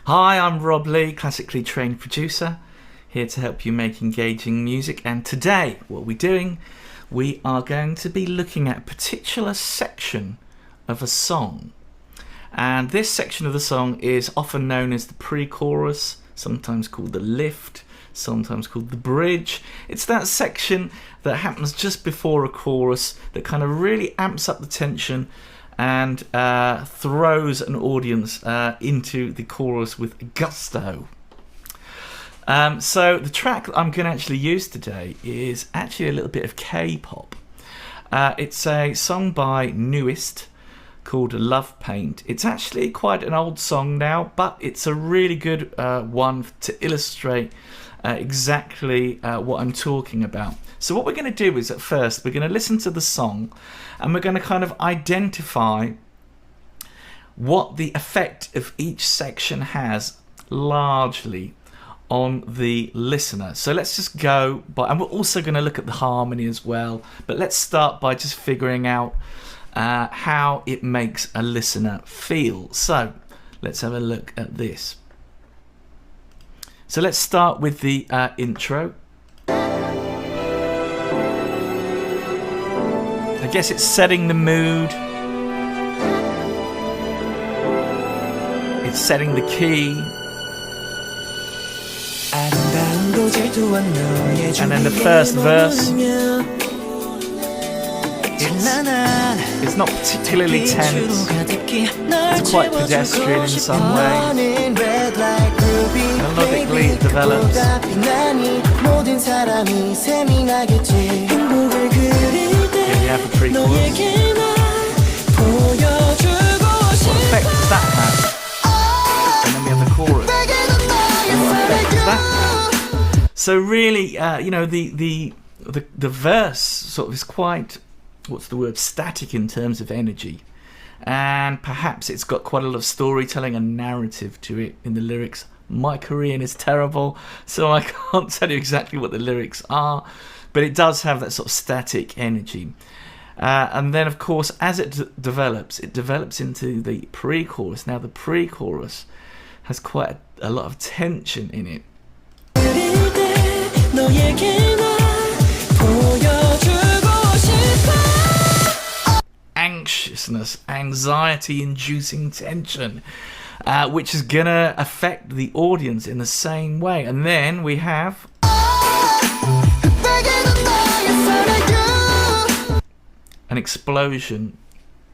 Hi, I'm Rob Lee, classically trained producer, here to help you make engaging music. And today, what we're doing, we are going to be looking at a particular section of a song. And this section of the song is often known as the pre-chorus, sometimes called the lift, sometimes called the bridge. It's that section that happens just before a chorus that kind of really amps up the tension and throws an audience into the chorus with gusto. So the track that I'm going to actually use today is actually a little bit of K-pop. It's a song by Newest called Love Paint. It's actually quite an old song now, but it's a really good one to illustrate exactly what I'm talking about. So what we're going to do is, at first, we're going to listen to the song and we're going to kind of identify what the effect of each section has largely on the listener. So let's just go by, and we're also going to look at the harmony as well, but let's start by just figuring out how it makes a listener feel. So let's have a look at this. So let's start with the intro. I guess it's setting the mood. It's setting the key. And then the first verse. It's not particularly tense. It's quite pedestrian in some way. Melodically it develops. Here we have the pre-chorus. What effect does that have? And then we have the chorus. What effect does that have? So really, you know, the verse sort of is quite, what's the word, static in terms of energy. And perhaps it's got quite a lot of storytelling and narrative to it in the lyrics. My Korean is terrible, so I can't tell you exactly what the lyrics are, but it does have that sort of static energy. And then, of course, as it develops into the pre-chorus. Now, the pre-chorus has quite a lot of tension in it. Anxiousness, anxiety-inducing tension, which is gonna affect the audience in the same way. And then we have an explosion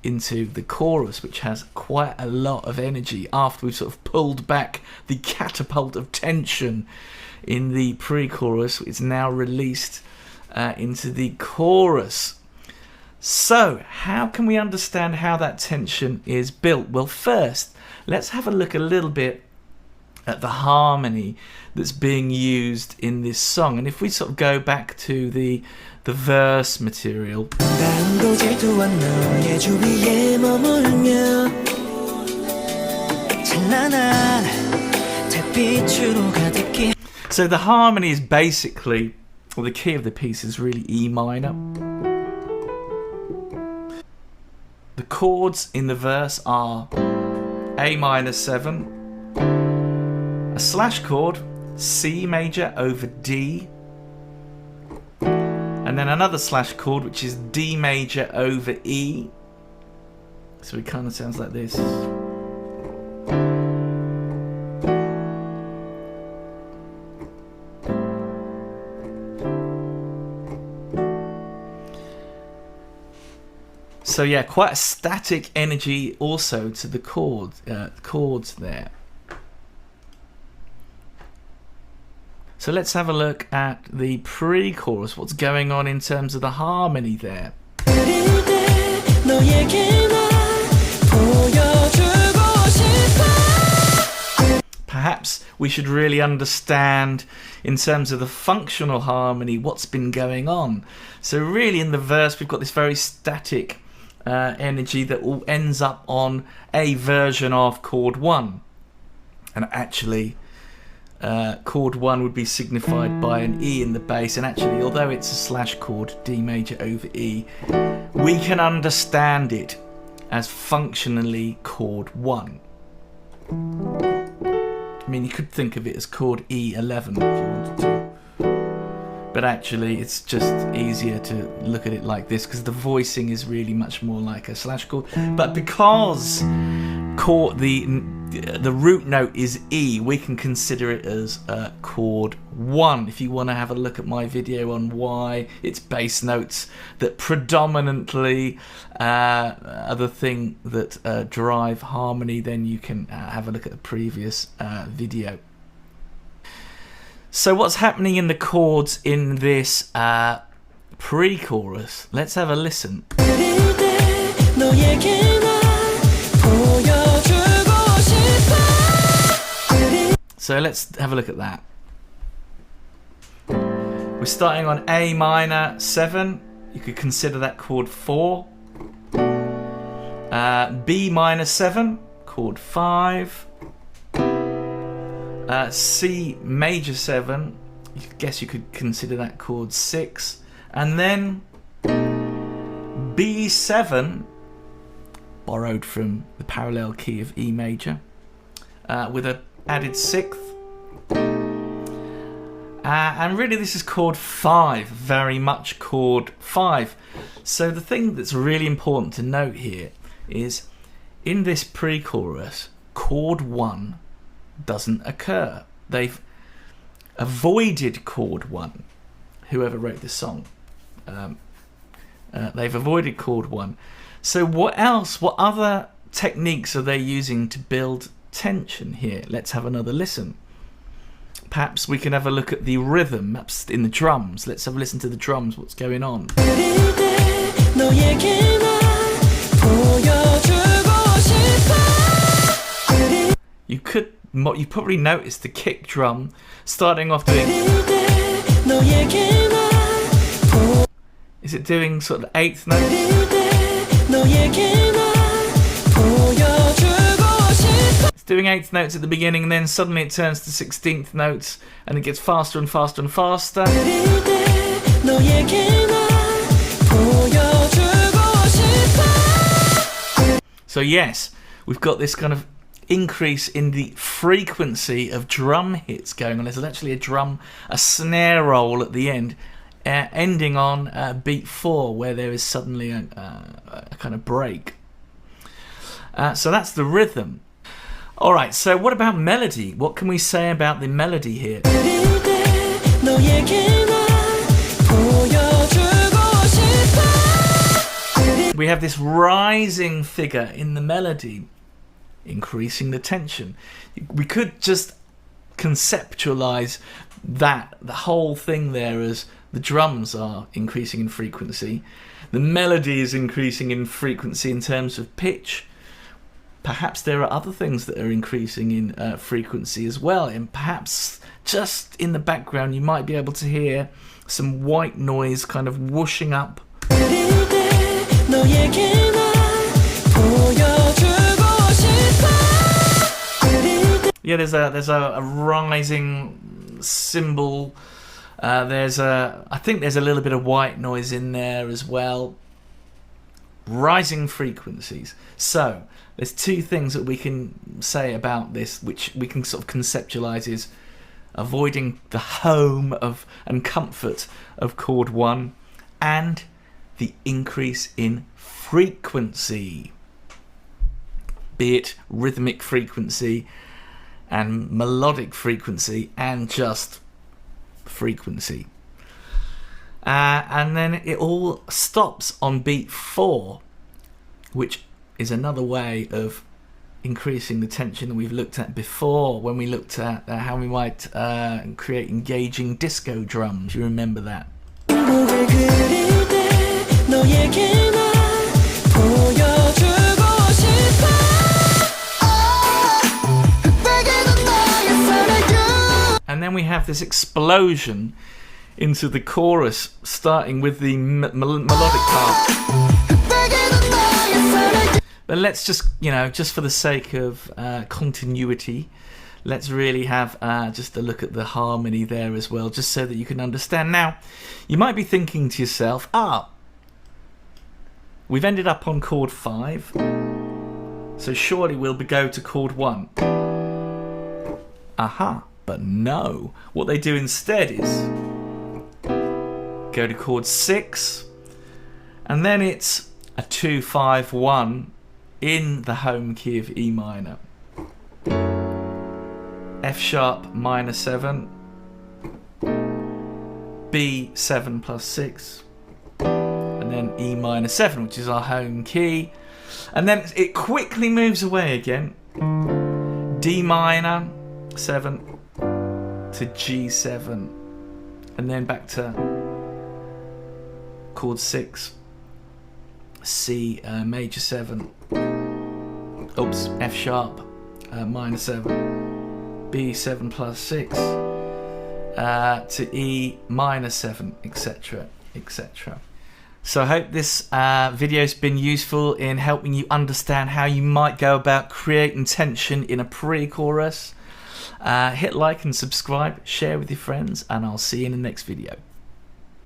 into the chorus, which has quite a lot of energy after we've sort of pulled back the catapult of tension in the pre-chorus. It's now released into the chorus. So how can we understand how that tension is built? Well, first, let's have a look a little bit at the harmony that's being used in this song. And if we sort of go back to the verse material. So the harmony is basically, well, the key of the piece is really E minor. The chords in the verse are A minor 7, a slash chord, C major over D, and then another slash chord which is D major over E. So it kind of sounds like this. So yeah, quite a static energy also to the chords there. So let's have a look at the pre-chorus, what's going on in terms of the harmony there. Perhaps we should really understand, in terms of the functional harmony, what's been going on. So really in the verse we've got this very static energy that all ends up on a version of chord 1, and actually chord 1 would be signified by an E in the bass, and actually, although it's a slash chord, D major over E, we can understand it as functionally chord 1. mean, you could think of it as chord E11 if you wanted to. But actually, it's just easier to look at it like this because the voicing is really much more like a slash chord. But because the root note is E, we can consider it as chord 1. If you want to have a look at my video on why it's bass notes that predominantly are the thing that drive harmony, then you can have a look at the previous video. So what's happening in the chords in this pre-chorus? Let's have a listen. So let's have a look at that. We're starting on A minor 7. You could consider that chord 4. B minor 7, chord 5. C major 7, I guess you could consider that chord 6, and then B7, borrowed from the parallel key of E major, with an added 6th, and really this is chord 5, very much chord 5. So the thing that's really important to note here is in this pre-chorus, chord 1 doesn't occur. They've avoided chord 1. Whoever wrote this song, they've avoided chord 1. So what else? What other techniques are they using to build tension here? Let's have another listen. Perhaps we can have a look at the rhythm in the drums. Let's have a listen to the drums. What's going on? You probably noticed the kick drum starting off doing. Is it doing sort of 8th notes? It's doing 8th notes at the beginning, and then suddenly it turns to 16th notes, and it gets faster and faster and faster. So yes, we've got this kind of increase in the frequency of drum hits going on. There's actually a snare roll at the end, ending on beat 4, where there is suddenly a kind of break. So that's the rhythm. Alright, so what about melody? What can we say about the melody here? We have this rising figure in the melody, increasing the tension. We could just conceptualize that, the whole thing there, as the drums are increasing in frequency, the melody is increasing in frequency in terms of pitch. Perhaps there are other things that are increasing in frequency as well, and perhaps just in the background you might be able to hear some white noise kind of whooshing up. Yeah, there's a rising cymbal. I think there's a little bit of white noise in there as well. Rising frequencies. So there's two things that we can say about this, which we can sort of conceptualize as avoiding the home of and comfort of chord 1 and the increase in frequency, be it rhythmic frequency and melodic frequency and just frequency. And then it all stops on beat 4, which is another way of increasing the tension that we've looked at before when we looked at how we might create engaging disco drums. You remember that? And then we have this explosion into the chorus, starting with the melodic part. But let's just, just for the sake of continuity, let's really have just a look at the harmony there as well, just so that you can understand. Now, you might be thinking to yourself, we've ended up on chord 5, so surely we'll go to chord 1. Aha, but no. What they do instead is go to chord 6, and then it's a 2-5-1 in the home key of E minor. F sharp minor 7, B 7 plus 6, and then E minor 7, which is our home key. And then it quickly moves away again. D minor 7 to G7, and then back to chord 6, C major 7, oops, F sharp minor 7, B 7 plus 6 to E minor 7, etc, etc. So I hope this video's been useful in helping you understand how you might go about creating tension in a pre-chorus. Hit like and subscribe, share with your friends, and I'll see you in the next video.